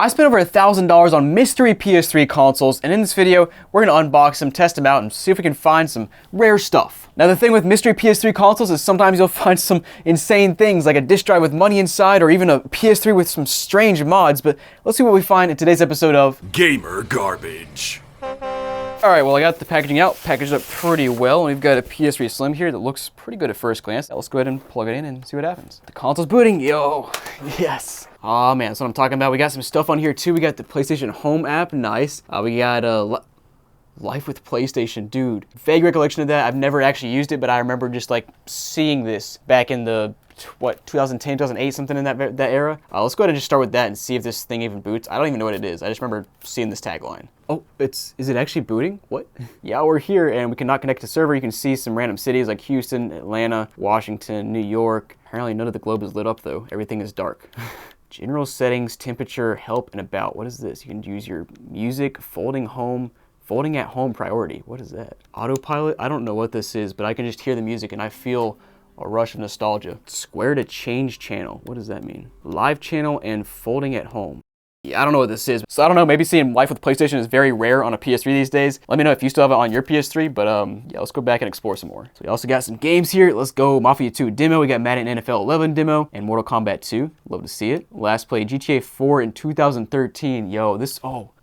I spent over $1,000 on mystery PS3 consoles, and in this video, we're going to unbox them, test them out, and see if we can find some rare stuff. Now the thing with mystery PS3 consoles is sometimes you'll find some insane things, like a disk drive with money inside, or even a PS3 with some strange mods, but let's see what we find in today's episode of Gamer Garbage. Alright, well I got the packaging out, packaged up pretty well, and we've got a PS3 Slim here that looks pretty good at first glance. Now let's go ahead and plug it in and see what happens. The console's booting, yo, yes. Oh man, that's what I'm talking about. We got some stuff on here too. We got the PlayStation Home app, nice. We got Life with PlayStation, dude. Vague recollection of that. I've never actually used it, but I remember just like seeing this back in the, what, 2010, 2008, something in that era. Let's go ahead and just start with that and see if this thing even boots. I don't even know what it is. I just remember seeing this tagline. Oh, is it actually booting? What? Yeah, we're here and we cannot connect to server. You can see some random cities like Houston, Atlanta, Washington, New York. Apparently none of the globe is lit up though. Everything is dark. General settings, temperature, help, and about. What is this? You can use your music, folding at home priority. What is that? Autopilot? I don't know what this is, but I can just hear the music and I feel a rush of nostalgia. Square to change channel. What does that mean? Live channel and folding at home. Yeah, I don't know what this is. So I don't know, maybe seeing Life with PlayStation is very rare on a PS3 these days. Let me know if you still have it on your PS3, but yeah, let's go back and explore some more. So we also got some games here. Let's go Mafia 2 demo. We got Madden NFL 11 demo and Mortal Kombat 2. Love to see it. Last played GTA 4 in 2013. Yo,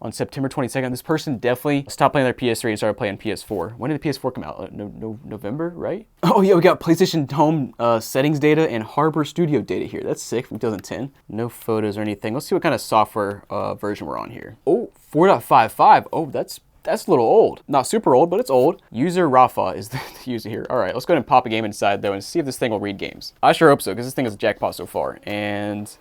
on September 22nd, this person definitely stopped playing their PS3 and started playing PS4. When did the PS4 come out? November, right? Oh yeah, we got PlayStation Home settings data and Harbor Studio data here. That's sick, from 2010. No photos or anything. Let's see what kind of software version we're on here. Oh, 4.55. Oh, that's a little old. Not super old, but it's old. User Rafa is the user here. All right, let's go ahead and pop a game inside though and see if this thing will read games. I sure hope so, because this thing is a jackpot so far. And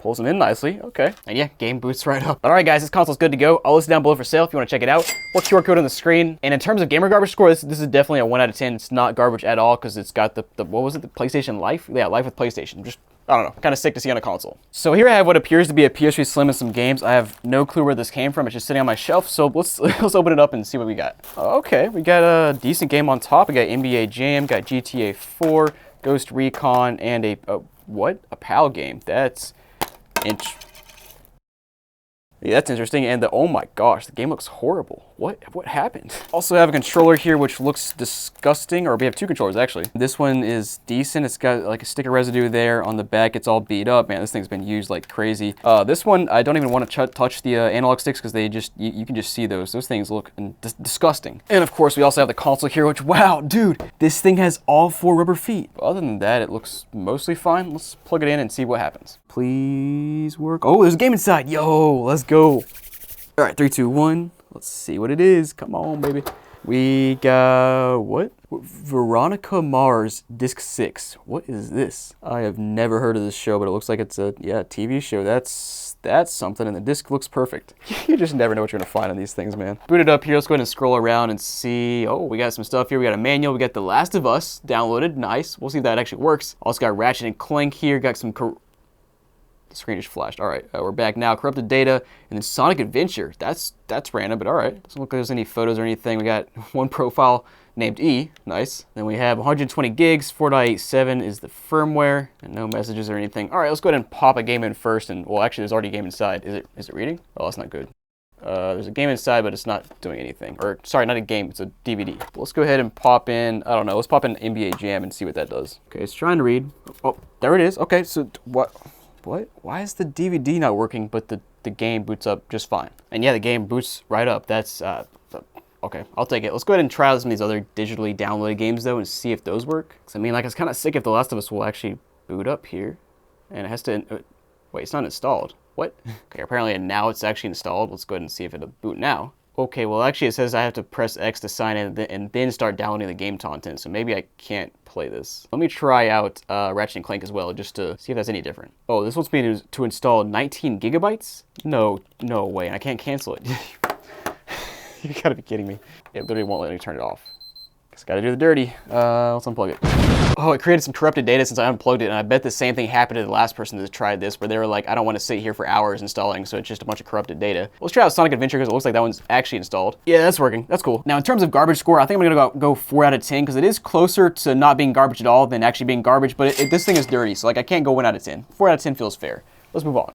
pulls them in nicely, okay. And yeah, game boots right up. All right guys, this console's good to go. I'll list it down below for sale if you wanna check it out. Or QR code on the screen. And in terms of gamer garbage score, this is definitely a 1 out of 10. It's not garbage at all, because it's got the what was it, the PlayStation Life? Yeah, Life with PlayStation. Just, I don't know, kind of sick to see on a console. So here I have what appears to be a PS3 Slim and some games. I have no clue where this came from. It's just sitting on my shelf, so let's open it up and see what we got. Okay, we got a decent game on top. We got NBA Jam, got GTA 4, Ghost Recon, and a PAL game. That's yeah, that's interesting. And oh my gosh, the game looks horrible. What happened? Also have a controller here which looks disgusting, or we have two controllers actually. This one is decent. It's got like a sticker residue there on the back. It's all beat up. Man, this thing's been used like crazy. This one, I don't even want to touch the analog sticks because they just, you can just see those. Those things look disgusting. And of course, we also have the console here, which, wow, dude, this thing has all 4 rubber feet. But other than that, it looks mostly fine. Let's plug it in and see what happens. Please work. Oh, there's a game inside. Yo, let's go. All right, 3, 2, 1. Let's see what it is. Come on, baby. We got, what? Veronica Mars Disc 6. What is this? I have never heard of this show, but it looks like it's a, yeah, TV show. That's something, and the disc looks perfect. You just never know what you're gonna find on these things, man. Boot it up here. Let's go ahead and scroll around and see. Oh, we got some stuff here. We got a manual. We got The Last of Us downloaded. Nice. We'll see if that actually works. Also got Ratchet and Clank here. Got some the screen just flashed. All right, we're back now. Corrupted Data, and then Sonic Adventure. That's random, but all right. Doesn't look like there's any photos or anything. We got one profile named E. Nice. Then we have 120 gigs. 4.87 is the firmware, and no messages or anything. All right, let's go ahead and pop a game in first. And well, actually, there's already a game inside. Is it reading? Oh, that's not good. There's a game inside, but it's not doing anything. Or sorry, not a game. It's a DVD. But let's go ahead and pop in. I don't know. Let's pop in NBA Jam and see what that does. Okay, it's trying to read. Oh, there it is. Okay, so what? Why is the DVD not working, but the game boots up just fine? And yeah, the game boots right up. That's, okay, I'll take it. Let's go ahead and try out some of these other digitally downloaded games though and see if those work. Cause I mean, like, it's kind of sick if The Last of Us will actually boot up here. And it has to, wait, it's not installed. What? Okay, apparently now it's actually installed. Let's go ahead and see if it'll boot now. Okay, well actually it says I have to press X to sign in and then start downloading the game content, so maybe I can't play this. Let me try out Ratchet and Clank as well, just to see if that's any different. Oh, this wants me to install 19 gigabytes? No way, and I can't cancel it. You gotta be kidding me. It literally won't let me turn it off. Just gotta do the dirty. Let's unplug it. Oh, it created some corrupted data since I unplugged it, and I bet the same thing happened to the last person that tried this, where they were like, I don't want to sit here for hours installing, so it's just a bunch of corrupted data. Let's try out Sonic Adventure, because it looks like that one's actually installed. Yeah, that's working. That's cool. Now, in terms of garbage score, I think I'm gonna go 4 out of 10, because it is closer to not being garbage at all than actually being garbage, but this thing is dirty, so like I can't go 1 out of 10. 4 out of 10 feels fair. Let's move on.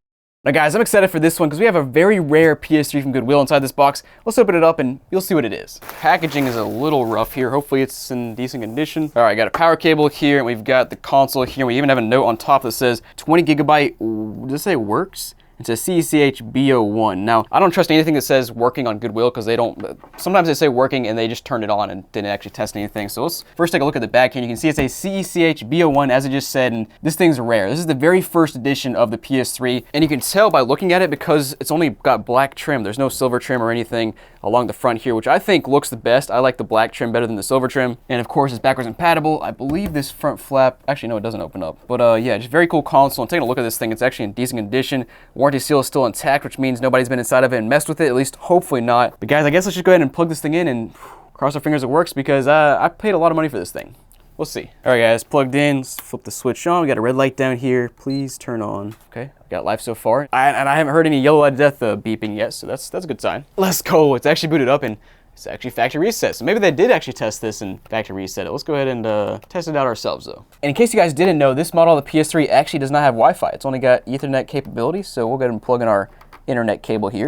Now guys, I'm excited for this one because we have a very rare PS3 from Goodwill inside this box. Let's open it up and you'll see what it is. Packaging is a little rough here. Hopefully it's in decent condition. All right, got a power cable here and we've got the console here. We even have a note on top that says 20 gigabyte, does it say works? It says CECHB01. Now, I don't trust anything that says working on Goodwill because they don't, sometimes they say working and they just turned it on and didn't actually test anything. So let's first take a look at the back here. And you can see it says CECHB01 as I just said, and this thing's rare. This is the very first edition of the PS3, and you can tell by looking at it because it's only got black trim. There's no silver trim or anything along the front here, which I think looks the best. I like the black trim better than the silver trim. And of course, it's backwards compatible. I believe this front flap, actually no, it doesn't open up. But yeah, just very cool console. And taking a look at this thing, it's actually in decent condition. Warranty seal is still intact, which means nobody's been inside of it and messed with it, at least hopefully not. But guys, I guess let's just go ahead and plug this thing in and cross our fingers it works because I paid a lot of money for this thing. We'll see. All right guys, plugged in, let's flip the switch on. We got a red light down here, please turn on. Okay, got live so far. And I haven't heard any yellow light of death beeping yet, so that's a good sign. Let's go, it's actually booted up and it's actually factory reset. So maybe they did actually test this and factory reset it. Let's go ahead and test it out ourselves though. And in case you guys didn't know, this model of the PS3 actually does not have Wi-Fi. It's only got Ethernet capability, so we'll go ahead and plug in our internet cable here.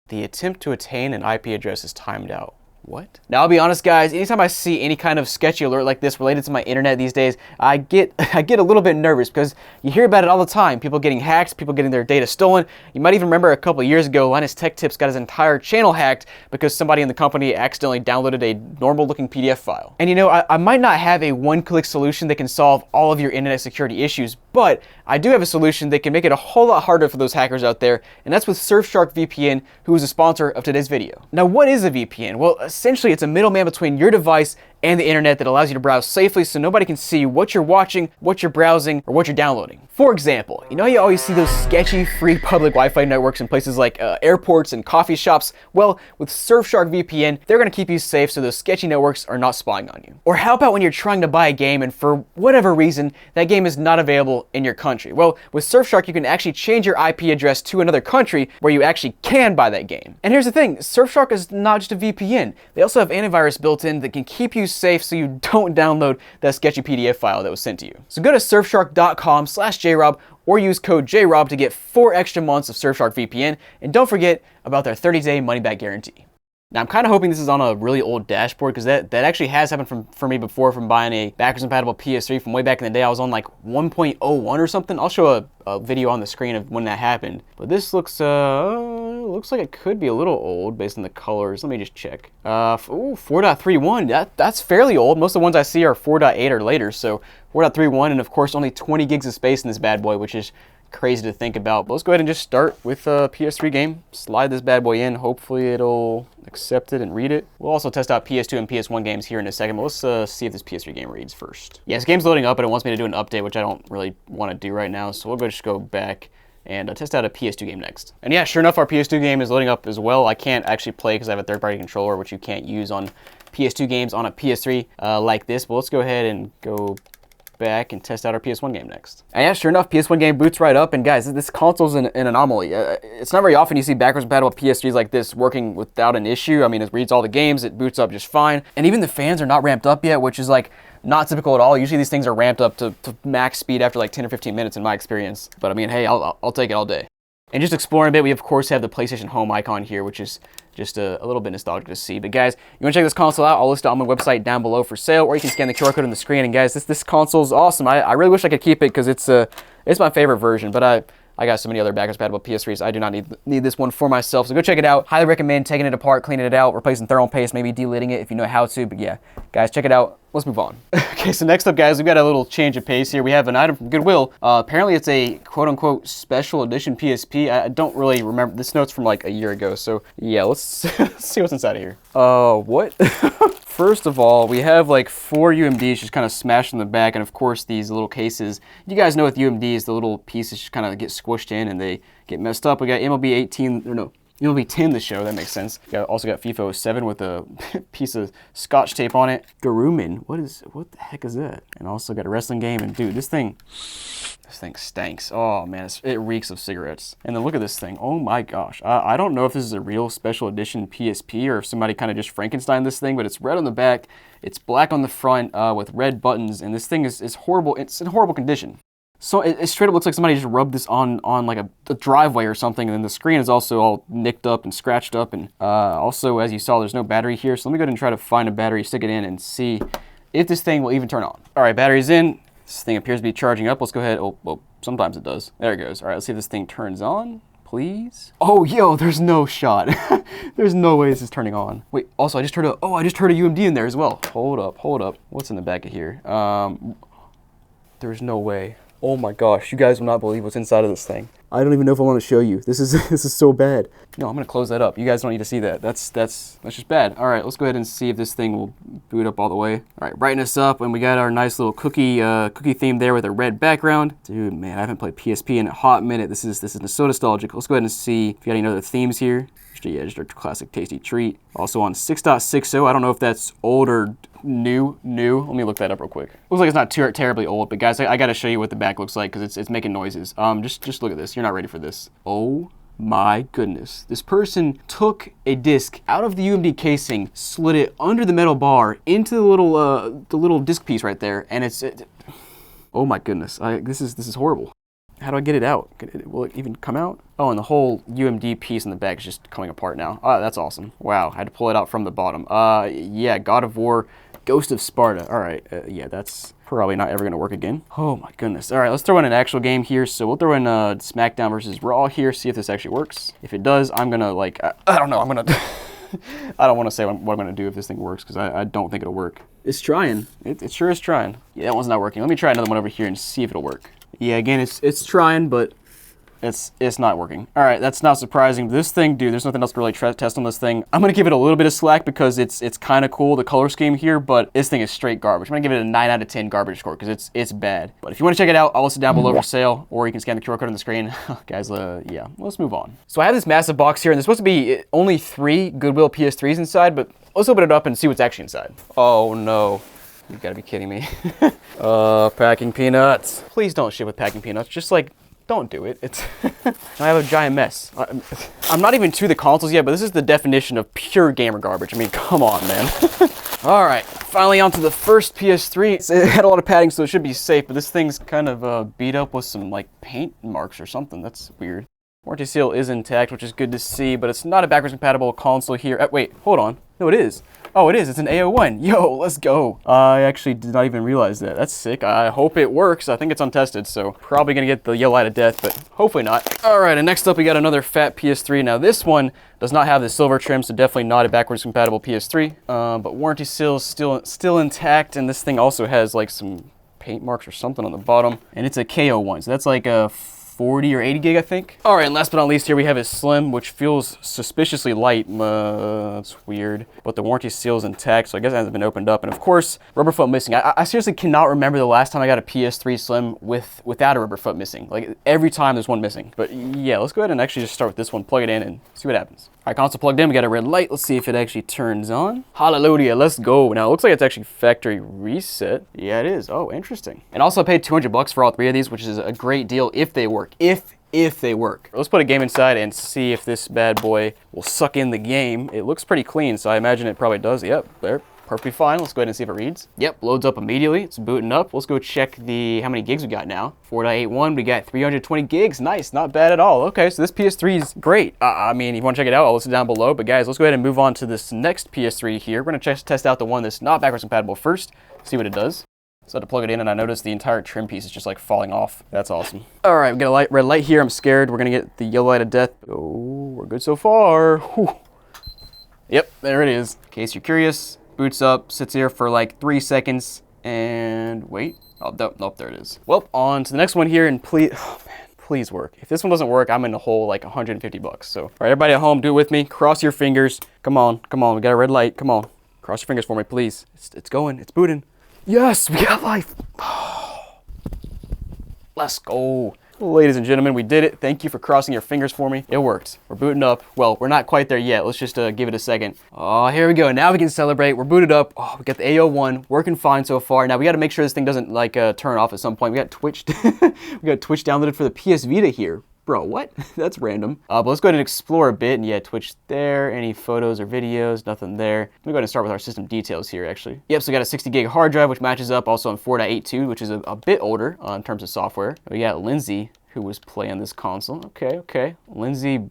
The attempt to attain an IP address is timed out. What? Now I'll be honest guys, anytime I see any kind of sketchy alert like this related to my internet these days, I get a little bit nervous because you hear about it all the time. People getting hacked, people getting their data stolen. You might even remember a couple of years ago, Linus Tech Tips got his entire channel hacked because somebody in the company accidentally downloaded a normal looking PDF file. And you know, I might not have a one-click solution that can solve all of your internet security issues, but I do have a solution that can make it a whole lot harder for those hackers out there, and that's with Surfshark VPN, who is a sponsor of today's video. Now what is a VPN? Well, essentially it's a middleman between your device and the internet that allows you to browse safely so nobody can see what you're watching, what you're browsing, or what you're downloading. For example, you know you always see those sketchy free public Wi-Fi networks in places like airports and coffee shops? Well, with Surfshark VPN, they're gonna keep you safe so those sketchy networks are not spying on you. Or how about when you're trying to buy a game and for whatever reason, that game is not available in your country? Well, with Surfshark, you can actually change your IP address to another country where you actually can buy that game. And here's the thing, Surfshark is not just a VPN. They also have antivirus built in that can keep you safe so you don't download that sketchy PDF file that was sent to you. So go to surfshark.com/jrob or use code JROB to get 4 extra months of Surfshark VPN, and don't forget about their 30-day money-back guarantee. Now I'm kind of hoping this is on a really old dashboard because that actually has happened for me before from buying a backwards compatible PS3 from way back in the day. I was on like 1.01 or something. I'll show a video on the screen of when that happened. But this looks like it could be a little old based on the colors. Let me just check. 4.31. That's fairly old. Most of the ones I see are 4.8 or later. So 4.31, and of course only 20 gigs of space in this bad boy, which is crazy to think about. But let's go ahead and just start with a PS3 game. Slide this bad boy in. Hopefully it'll accept it and read it. We'll also test out PS2 and PS1 games here in a second, but let's see if this PS3 game reads first. Yeah, this game's loading up and it wants me to do an update, which I don't really want to do right now. So we'll just go back and test out a PS2 game next. And yeah, sure enough, our PS2 game is loading up as well. I can't actually play because I have a third-party controller, which you can't use on PS2 games on a PS3 like this. But let's go ahead and go back and test out our PS1 game next. And yeah, sure enough, PS1 game boots right up. And guys, this console's an anomaly. It's not very often you see backwards compatible PS3s like this working without an issue. I mean, it reads all the games, it boots up just fine. And even the fans are not ramped up yet, which is like not typical at all. Usually these things are ramped up to max speed after like 10 or 15 minutes in my experience. But I mean, hey, I'll take it all day. And just exploring a bit, we of course have the PlayStation Home icon here, which is just a little bit nostalgic to see. But guys, you want to check this console out, I'll list it on my website down below for sale, or you can scan the QR code on the screen. And guys, this console's awesome. I really wish I could keep it because it's my favorite version, but I got so many other backwards compatible PS3s. I do not need this one for myself. So go check it out. Highly recommend taking it apart, cleaning it out, replacing thermal paste, maybe delidding it if you know how to. But yeah, guys, check it out. Let's move on. Okay, so next up, guys, we've got a little change of pace here. We have an item from Goodwill. Apparently, it's a quote-unquote special edition PSP. I don't really remember. This note's from like a year ago. So yeah, let's see what's inside of here. What? First of all, we have like 4 UMDs just kind of smashed in the back, and of course these little cases. You guys know with UMDs, the little pieces just kind of get squished in and they get messed up. We got MLB 18, or no, MLB 10 to show, that makes sense. Also got FIFA 07 with a piece of scotch tape on it. Garuman, what the heck is that? And also got a wrestling game, and dude, this thing stinks. Oh man, it reeks of cigarettes. And then look at this thing, oh my gosh. I don't know if this is a real special edition PSP or if somebody kind of just Frankenstein this thing, but it's red on the back, it's black on the front with red buttons, and this thing is horrible. It's in horrible condition. So it straight up looks like somebody just rubbed this on like a driveway or something, and then the screen is also all nicked up and scratched up, and also, as you saw, there's no battery here, so let me go ahead and try to find a battery, stick it in, and see if this thing will even turn on. All right, battery's in. This thing appears to be charging up. Let's go ahead. Oh, well, sometimes it does. There it goes. All right, let's see if this thing turns on, please. Oh, yo, there's no shot. There's no way this is turning on. Wait, also, I just heard a UMD in there as well. Hold up. What's in the back of here? There's no way. Oh my gosh, you guys will not believe what's inside of this thing. I don't even know if I want to show you. This is so bad. No, I'm gonna close that up. You guys don't need to see that. That's just bad. All right, let's go ahead and see if this thing will boot up all the way. All right, brightness up, and we got our nice little cookie theme there with a red background. Dude, man, I haven't played PSP in a hot minute. This is so nostalgic. Let's go ahead and see if you got any other themes here. Just a classic tasty treat. Also on 6.60. I don't know if that's old or new. Let me look that up real quick. Looks like it's not too terribly old, but guys, I gotta show you what the back looks like because it's making noises. Just look at this. You're not ready for this. Oh my goodness. This person took a disc out of the UMD casing, slid it under the metal bar into the little disc piece right there, and oh my goodness. This is horrible. How do I get it out? Will it even come out? Oh, and the whole UMD piece in the back is just coming apart now. Oh, that's awesome. Wow, I had to pull it out from the bottom. Yeah, God of War, Ghost of Sparta. All right, yeah, that's probably not ever gonna work again. Oh my goodness. All right, let's throw in an actual game here. So we'll throw in SmackDown versus Raw here, see if this actually works. If it does, I'm gonna I don't know, I'm gonna, I don't wanna say what I'm gonna do if this thing works because I don't think it'll work. It's trying, it sure is trying. Yeah, that one's not working. Let me try another one over here and see if it'll work. Yeah, again, it's trying, but it's not working. All right, that's not surprising. This thing, dude, there's nothing else to really test on this thing. I'm gonna give it a little bit of slack because it's kind of cool, the color scheme here, but this thing is straight garbage. I'm gonna give it a 9 out of 10 garbage score because it's bad. But if you want to check it out, I'll list it down below for sale, or you can scan the QR code on the screen. Guys, yeah, let's move on. So I have this massive box here, and there's supposed to be only 3 Goodwill PS3s inside, but let's open it up and see what's actually inside. Oh no. You gotta be kidding me. Packing peanuts. Please don't shit with packing peanuts. Just don't do it. I have a giant mess. I'm not even to the consoles yet, but this is the definition of pure gamer garbage. I mean, come on, man. All right, finally onto the first PS3. It had a lot of padding, so it should be safe, but this thing's kind of beat up with some paint marks or something. That's weird. Warranty seal is intact, which is good to see, but it's not a backwards compatible console here. Wait, hold on. No, it is. Oh, it is. It's an A01. Yo, let's go. I actually did not even realize that. That's sick. I hope it works. I think it's untested, so probably gonna get the yellow light of death, but hopefully not. All right, and next up we got another fat PS3. Now this one does not have the silver trim, so definitely not a backwards compatible PS3. But warranty seal is still intact, and this thing also has some paint marks or something on the bottom, and it's a KO1, so that's like a 40 or 80 gig, I think. All right, and last but not least here we have a Slim, which feels suspiciously light. That's weird. But the warranty seal is intact, so I guess it hasn't been opened up. And of course, rubber foot missing. I seriously cannot remember the last time I got a PS3 Slim without a rubber foot missing. Every time there's one missing. But yeah, let's go ahead and actually just start with this one, plug it in, and see what happens. All right, console plugged in, we got a red light. Let's see if it actually turns on. Hallelujah, let's go. Now, it looks like it's actually factory reset. Yeah, it is. Oh, interesting. And also I paid $200 for all 3 of these, which is a great deal if they work. If they work. Let's put a game inside and see if this bad boy will suck in the game. It looks pretty clean, so I imagine it probably does. Yep, there. Perfectly fine. Let's go ahead and see if it reads. Yep, loads up immediately. It's booting up. Let's go check how many gigs we got now. 4.81, we got 320 gigs. Nice, not bad at all. Okay, so this PS3 is great. I mean, if you want to check it out, I'll list it down below. But guys, let's go ahead and move on to this next PS3 here. We're gonna test out the one that's not backwards compatible first, see what it does. So I had to plug it in, and I noticed the entire trim piece is just falling off. That's awesome. All right, we got a red light here. I'm scared. We're gonna get the yellow light of death. Oh, we're good so far. Whew. Yep, there it is. In case you're curious, boots up, sits here for 3 seconds, and wait. Oh, nope, there it is. Well, on to the next one here, and please, oh man, please work. If this one doesn't work, I'm in a hole $150. So, all right, everybody at home, do it with me. Cross your fingers. Come on, we got a red light. Come on, cross your fingers for me, please. It's going, it's booting. Yes, we got life. Let's go. Ladies and gentlemen, we did it. Thank you for crossing your fingers for me. It worked. We're booting up. Well, we're not quite there yet. Let's just give it a second. Oh, here we go. Now we can celebrate. We're booted up. Oh, we got the A01 working fine so far. Now we got to make sure this thing doesn't turn off at some point. We got Twitch. We got Twitch downloaded for the PS Vita here. Bro, what? That's random. But let's go ahead and explore a bit. And yeah, Twitch there. Any photos or videos? Nothing there. Let me go ahead and start with our system details here, actually. Yep, so we got a 60 gig hard drive, which matches up also on 4.82, which is a bit older in terms of software. We got Lindsay, who was playing this console. Okay. Lindsay,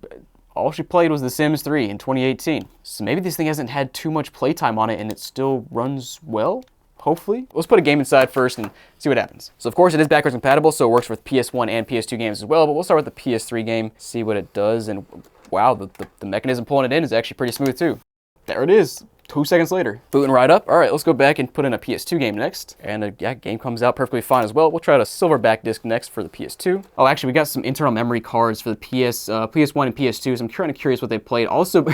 all she played was The Sims 3 in 2018. So maybe this thing hasn't had too much playtime on it and it still runs well? Hopefully. Let's put a game inside first and see what happens. So of course it is backwards compatible, so it works with PS1 and PS2 games as well, but we'll start with the PS3 game, see what it does, and wow, the mechanism pulling it in is actually pretty smooth too. There it is, 2 seconds later. Booting right up. All right, let's go back and put in a PS2 game next. And yeah, game comes out perfectly fine as well. We'll try out a silverback disc next for the PS2. Oh, actually, we got some internal memory cards for the PS1 and PS2, so I'm kind of curious what they played. Also,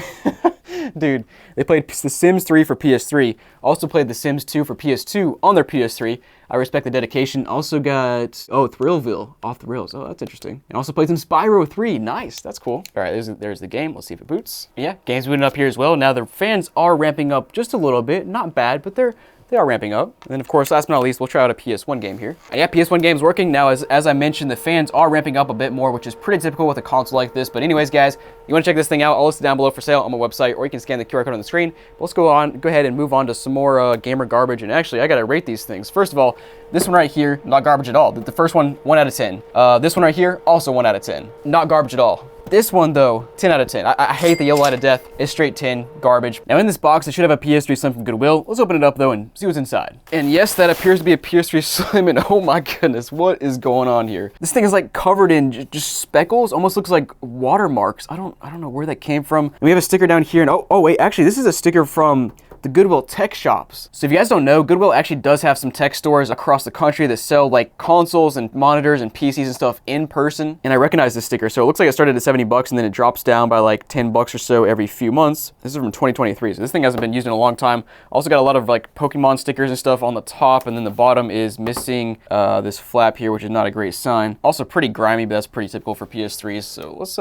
dude, they played The Sims 3 for PS3, also played The Sims 2 for PS2 on their PS3. I respect the dedication. Also got, oh, Thrillville, off the rails. Oh, that's interesting. And also played some Spyro 3. Nice, that's cool. All right, there's the game. Let's see if it boots. Yeah, game's booting up here as well. Now the fans are ramping up just a little bit. Not bad, but they are ramping up. And then of course, last but not least, we'll try out a PS1 game here. And yeah, PS1 game's working. Now, as I mentioned, the fans are ramping up a bit more, which is pretty typical with a console like this. But anyways, guys, you want to check this thing out, I'll list it down below for sale on my website, or you can scan the QR code on the screen. But let's go ahead and move on to some more gamer garbage. And actually, I gotta rate these things. First of all, this one right here, not garbage at all. The first one, 1 out of 10. This one right here, also 1 out of 10. Not garbage at all. This one though, 10 out of 10. I hate the yellow light of death. It's straight 10, garbage. Now in this box, it should have a PS3 Slim from Goodwill. Let's open it up though and see what's inside. And yes, that appears to be a PS3 Slim, and oh my goodness, what is going on here? This thing is like covered in just speckles, almost looks like watermarks. I don't know where that came from. And we have a sticker down here, and oh wait, actually this is a sticker from the Goodwill tech shops. So if you guys don't know, Goodwill actually does have some tech stores across the country that sell like consoles and monitors and PCs and stuff in person. And I recognize this sticker. So it looks like it started at 70 bucks and then it drops down by like 10 bucks or so every few months. This is from 2023. So this thing hasn't been used in a long time. Also got a lot of like Pokemon stickers and stuff on the top, and then the bottom is missing this flap here, which is not a great sign. Also pretty grimy, but that's pretty typical for PS3s. So let's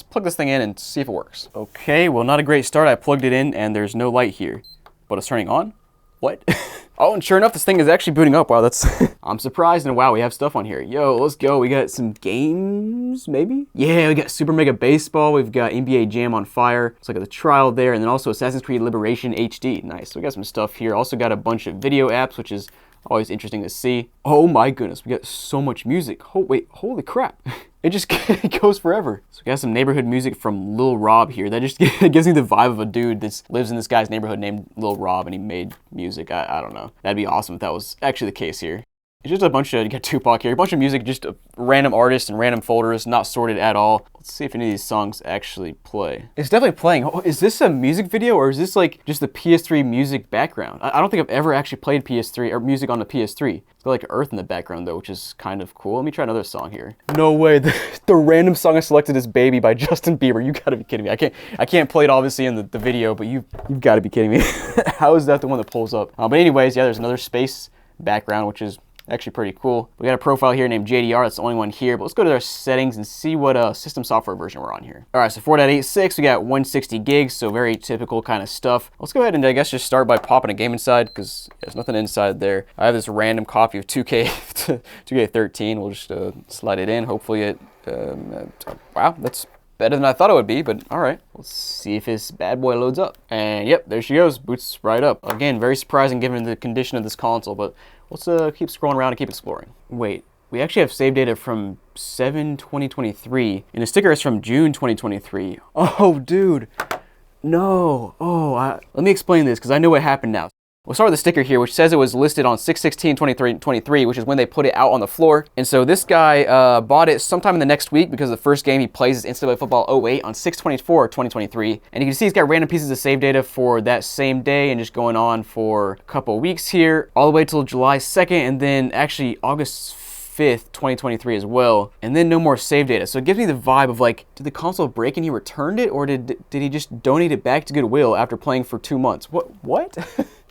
plug this thing in and see if it works. Okay, well, not a great start. I plugged it in and there's no light here. But it's turning on? What? Oh, and sure enough, this thing is actually booting up. Wow, that's... I'm surprised, and wow, we have stuff on here. Yo, let's go. We got some games, maybe? Yeah, we got Super Mega Baseball. We've got NBA Jam on Fire. It's like the trial there, and then also Assassin's Creed Liberation HD. Nice. So we got some stuff here. Also got a bunch of video apps, which is always interesting to see. Oh my goodness, we got so much music. Oh, wait, holy crap. It just goes forever. So we got some neighborhood music from Lil Rob here. That just gives me the vibe of a dude that lives in this guy's neighborhood named Lil Rob, and he made music. I don't know. That'd be awesome if that was actually the case here. It's just a bunch of, you got Tupac here, a bunch of music, just random artists and random folders, not sorted at all. Let's see if any of these songs actually play. It's definitely playing. Oh, is this a music video, or is this like just the PS3 music background? I don't think I've ever actually played PS3 or music on the PS3. It's got like Earth in the background though, which is kind of cool. Let me try another song here. No way, the random song I selected is Baby by Justin Bieber. You gotta be kidding me. I can't play it obviously in the video, but you've gotta be kidding me. How is that the one that pulls up? But anyways, yeah, there's another space background, which is actually pretty cool. We got a profile here named JDR. That's the only one here, but let's go to our settings and see what system software version we're on here. All right, so 4.86, we got 160 gigs, so very typical kind of stuff. Let's go ahead and I guess just start by popping a game inside, because there's nothing inside there. I have this random copy of 2K13. We'll just slide it in. Hopefully it, wow, that's better than I thought it would be, but all right. Let's see if this bad boy loads up. And yep, there she goes, boots right up. Again, very surprising given the condition of this console, but let's keep scrolling around and keep exploring. Wait, we actually have save data from 7/2023, and the sticker is from June 2023. Oh, dude, no. Oh, let me explain this, because I know what happened now. We'll start with the sticker here, which says it was listed on 6/16/2023, which is when they put it out on the floor. And so this guy bought it sometime in the next week, because the first game he plays is NCAA Football 08 on 6/24/2023. And you can see he's got random pieces of save data for that same day and just going on for a couple weeks here, all the way till July 2nd, and then actually August 5th, 2023 as well, and then no more save data. So it gives me the vibe of like, did the console break and he returned it, or did he just donate it back to Goodwill after playing for 2 months? What?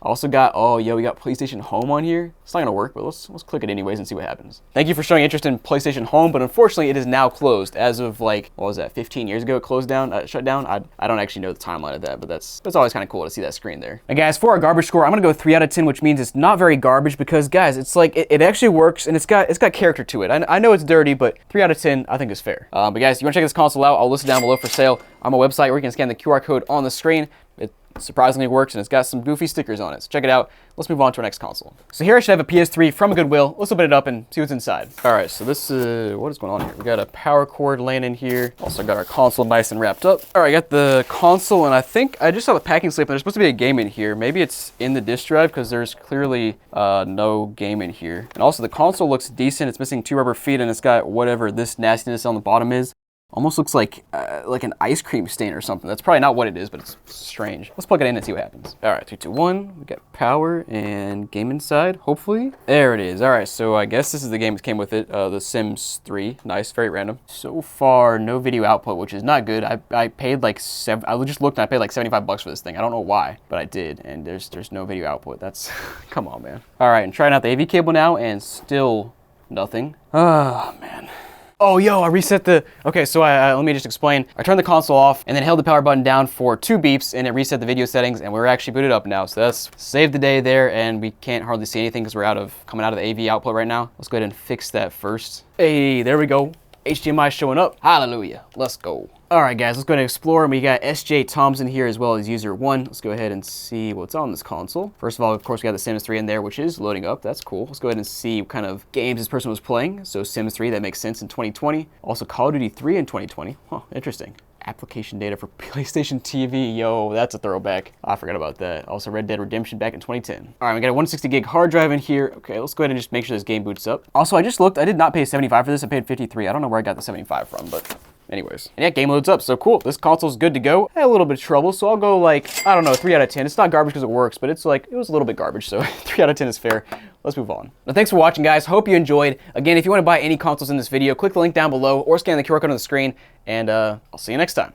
Also got, oh, yo, we got PlayStation Home on here. It's not gonna work, but let's click it anyways and see what happens. Thank you for showing interest in PlayStation Home, but unfortunately it is now closed as of like, what was that, 15 years ago it closed down, shut down? I don't actually know the timeline of that, but that's always kind of cool to see that screen there. And guys, for our garbage score, I'm gonna go 3 out of 10, which means it's not very garbage because guys, it's like, it actually works and it's got character to it. I know it's dirty, but 3 out of 10 I think is fair. But guys, you wanna check this console out, I'll list it down below for sale on my website where you can scan the QR code on the screen. It surprisingly works and it's got some goofy stickers on it. So check it out. Let's move on to our next console. So here I should have a PS3 from Goodwill. Let's open it up and see what's inside. All right, so this is, what is going on here? We got a power cord laying in here. Also got our console nice and wrapped up. All right, I got the console and I think I just saw the packing slip and there's supposed to be a game in here. Maybe it's in the disk drive because there's clearly no game in here. And also the console looks decent. It's missing 2 rubber feet and it's got whatever this nastiness on the bottom is. Almost looks like an ice cream stain or something. That's probably not what it is, but it's strange. Let's plug it in and see what happens. All right, 3, 2, 1. We got power and game inside, hopefully. There it is. All right, so I guess this is the game that came with it, The Sims 3. Nice, very random. So far, no video output, which is not good. I paid like I just looked and I paid like 75 bucks for this thing. I don't know why, but I did, and there's no video output. That's, come on, man. All right, and trying out the AV cable now, and still nothing. Oh, man. Oh, yo, I reset the, okay, so let me just explain. I turned the console off and then held the power button down for 2 beeps and it reset the video settings and we're actually booted up now. So that's saved the day there and we can't hardly see anything because we're coming out of the AV output right now. Let's go ahead and fix that first. Hey, there we go. HDMI showing up. Hallelujah. Let's go. All right, guys, let's go ahead and explore. And we got SJ Thompson here as well as user 1. Let's go ahead and see what's on this console. First of all, of course, we got the Sims 3 in there, which is loading up. That's cool. Let's go ahead and see what kind of games this person was playing. So Sims 3, that makes sense in 2020. Also Call of Duty 3 in 2020. Huh, interesting. Application data for PlayStation TV. Yo, that's a throwback. I forgot about that. Also Red Dead Redemption back in 2010. All right, we got a 160 gig hard drive in here. Okay, let's go ahead and just make sure this game boots up. Also, I just looked. I did not pay 75 for this. I paid 53. I don't know where I got the 75 from, but anyways. And yeah, game loads up. So cool. This console's good to go. I had a little bit of trouble, so I'll go like, I don't know, 3 out of 10. It's not garbage because it works, but it's like, it was a little bit garbage, so 3 out of 10 is fair. Let's move on. Now, thanks for watching, guys. Hope you enjoyed. Again, if you want to buy any consoles in this video, click the link down below or scan the QR code on the screen, and I'll see you next time.